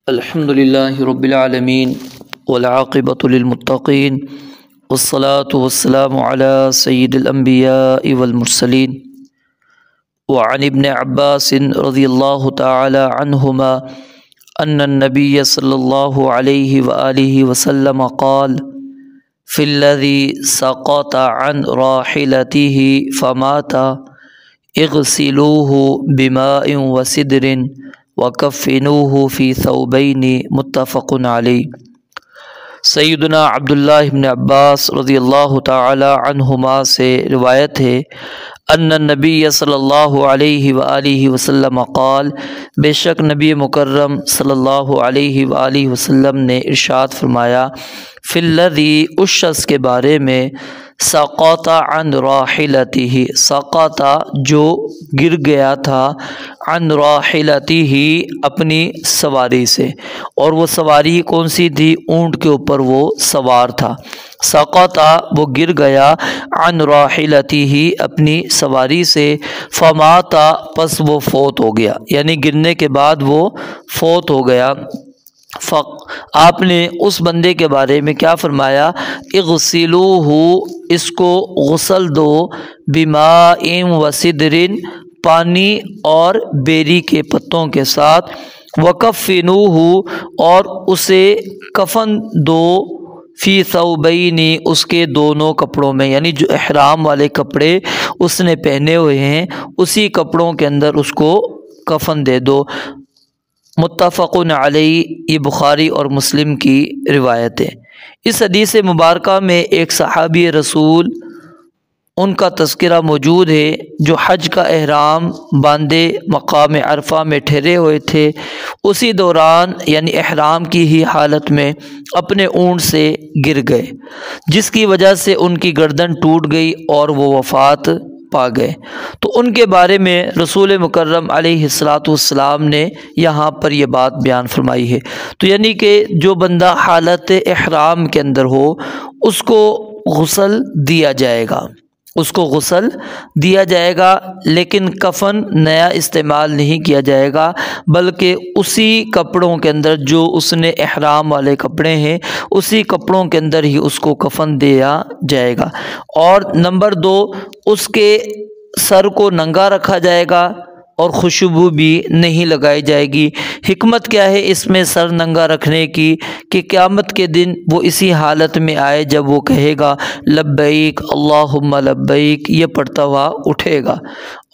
الحمد لله رب العالمين والعاقبة للمتقين والصلاة والسلام على سيد الأنبياء والمرسلين وعن ابن عباس رضي الله تعالى عنهما أن النبي صلى الله عليه وآله وسلم قال في الذي سقط عن راحلته فمات اغسلوه بماء وسدر وَكَفِّنُوهُ فِي ثَوْبَيْنِ متفق علیہ۔ سیدنا عبداللہ ابن عباس رضی اللہ تعالی عنہما سے روایت ہے ان النبی صلی اللہ علیہ وآلہ وسلم قال، بے شک نبی مکرم صلی اللہ علیہ وآلہ وسلم نے ارشاد فرمایا، فی الذی، اس شخص کے بارے میں، سقط عن راحلتہ، سقط جو گر گیا تھا، عن راحلتہ اپنی سواری سے، اور وہ سواری کون سی تھی؟ اونٹ کے اوپر وہ سوار تھا۔ سقط وہ گر گیا، عن راحلتہ اپنی سواری سے، فمات پس وہ فوت ہو گیا، یعنی گرنے کے بعد وہ فوت ہو گیا۔ آپ نے اس بندے کے بارے میں کیا فرمایا؟ اغسلوہ، اس کو غسل دو، بماء وسدر، پانی اور بیری کے پتوں کے ساتھ، وکفنوہ، اور اسے کفن دو، فی ثوبین، اس کے دونوں کپڑوں میں، یعنی جو احرام والے کپڑے اس نے پہنے ہوئے ہیں اسی کپڑوں کے اندر اس کو کفن دے دو۔ متفق علیہ، یہ بخاری اور مسلم کی روایت ہے۔ اس حدیث مبارکہ میں ایک صحابی رسول، ان کا تذکرہ موجود ہے جو حج کا احرام باندھے مقام عرفہ میں ٹھہرے ہوئے تھے، اسی دوران یعنی احرام کی ہی حالت میں اپنے اونٹ سے گر گئے، جس کی وجہ سے ان کی گردن ٹوٹ گئی اور وہ وفات پا گئے۔ تو ان کے بارے میں رسول مکرم علیہ السلام نے یہاں پر یہ بات بیان فرمائی ہے۔ تو یعنی کہ جو بندہ حالت احرام کے اندر ہو اس کو غسل دیا جائے گا، اس کو غسل دیا جائے گا، لیکن کفن نیا استعمال نہیں کیا جائے گا، بلکہ اسی کپڑوں کے اندر جو اس نے احرام والے کپڑے ہیں اسی کپڑوں کے اندر ہی اس کو کفن دیا جائے گا۔ اور نمبر 2، اس کے سر کو ننگا رکھا جائے گا اور خوشبو بھی نہیں لگائی جائے گی۔ حکمت کیا ہے اس میں سر ننگا رکھنے کی؟ کہ قیامت کے دن وہ اسی حالت میں آئے جب وہ کہے گا لبیک اللہم لبیک، یہ پڑھتا ہوا اٹھے گا۔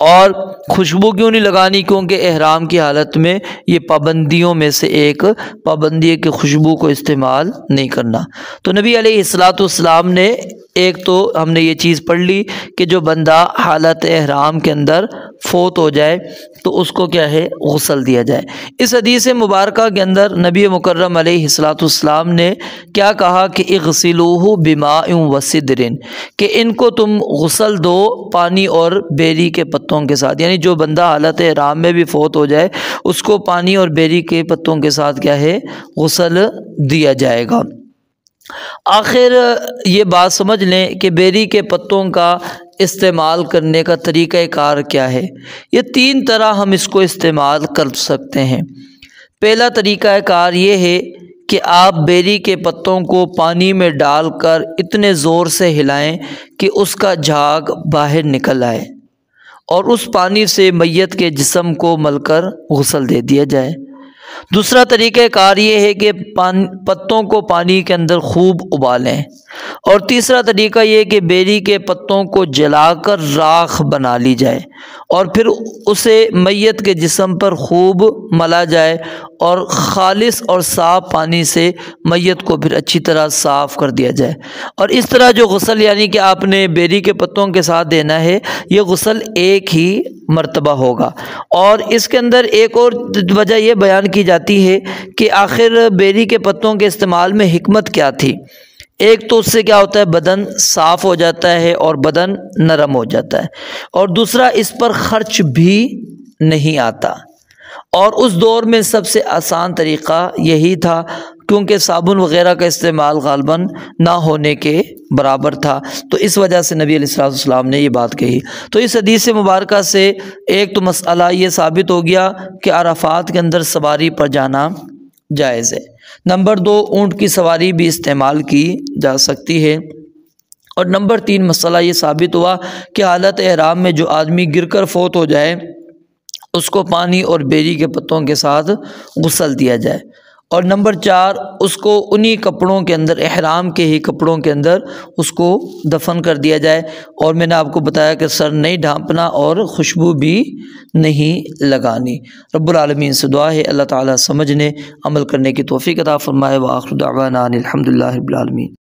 اور خوشبو کیوں نہیں لگانی؟ کیونکہ احرام کی حالت میں یہ پابندیوں میں سے ایک پابندی ہے کہ خوشبو کو استعمال نہیں کرنا۔ تو نبی علیہ السلام نے ایک تو ہم نے یہ چیز پڑھ لی کہ جو بندہ حالت احرام کے اندر فوت ہو جائے تو اس کو کیا ہے؟ غسل دیا جائے۔ اس حدیث مبارکہ کے اندر نبی مکرم علیہ السلام نے کیا کہا کہ اغسلوہ بماء وسدر، کہ ان کو تم غسل دو پانی اور بیری کے پتوں کے ساتھ، یعنی جو بندہ حالت احرام میں بھی فوت ہو جائے اس کو پانی اور بیری کے پتوں کے ساتھ کیا ہے؟ غسل دیا جائے گا۔ آخر یہ بات سمجھ لیں کہ بیری کے پتوں کا استعمال کرنے کا طریقہ کار کیا ہے۔ یہ 3 طرح ہم اس کو استعمال کر سکتے ہیں۔ پہلا طریقہ کار یہ ہے کہ آپ بیری کے پتوں کو پانی میں ڈال کر اتنے زور سے ہلائیں کہ اس کا جھاگ باہر نکل آئے، اور اس پانی سے میت کے جسم کو مل کر غسل دے دیا جائے۔ دوسرا طریقہ کار یہ ہے کہ پتوں کو پانی کے اندر خوب ابالیں، اور تیسرا طریقہ یہ ہے کہ بیری کے پتوں کو جلا کر راکھ بنا لی جائے اور پھر اسے میت کے جسم پر خوب ملا جائے، اور خالص اور صاف پانی سے میت کو پھر اچھی طرح صاف کر دیا جائے۔ اور اس طرح جو غسل یعنی کہ آپ نے بیری کے پتوں کے ساتھ دینا ہے، یہ غسل ایک ہی مرتبہ ہوگا۔ اور اس کے اندر ایک اور وجہ یہ بیان کی جاتی ہے کہ آخر بیری کے پتوں کے استعمال میں حکمت کیا تھی۔ ایک تو اس سے کیا ہوتا ہے؟ بدن صاف ہو جاتا ہے اور بدن نرم ہو جاتا ہے، اور دوسرا اس پر خرچ بھی نہیں آتا، اور اس دور میں سب سے آسان طریقہ یہی تھا کیونکہ صابن وغیرہ کا استعمال غالباً نہ ہونے کے برابر تھا، تو اس وجہ سے نبی علیہ السلام نے یہ بات کہی۔ تو اس حدیث مبارکہ سے ایک تو مسئلہ یہ ثابت ہو گیا کہ عرفات کے اندر سواری پر جانا جائز ہے۔ نمبر 2، اونٹ کی سواری بھی استعمال کی جا سکتی ہے۔ اور نمبر 3 مسئلہ یہ ثابت ہوا کہ حالت احرام میں جو آدمی گر کر فوت ہو جائے اس کو پانی اور بیری کے پتوں کے ساتھ غسل دیا جائے۔ اور نمبر 4، اس کو انہی کپڑوں کے اندر، احرام کے ہی کپڑوں کے اندر اس کو دفن کر دیا جائے۔ اور میں نے آپ کو بتایا کہ سر نہیں ڈھانپنا اور خوشبو بھی نہیں لگانی۔ رب العالمین سے دعا ہے اللہ تعالیٰ سمجھنے عمل کرنے کی توفیق عطا فرمائے۔ وآخر دعوانا ان الحمد للہ رب العالمین۔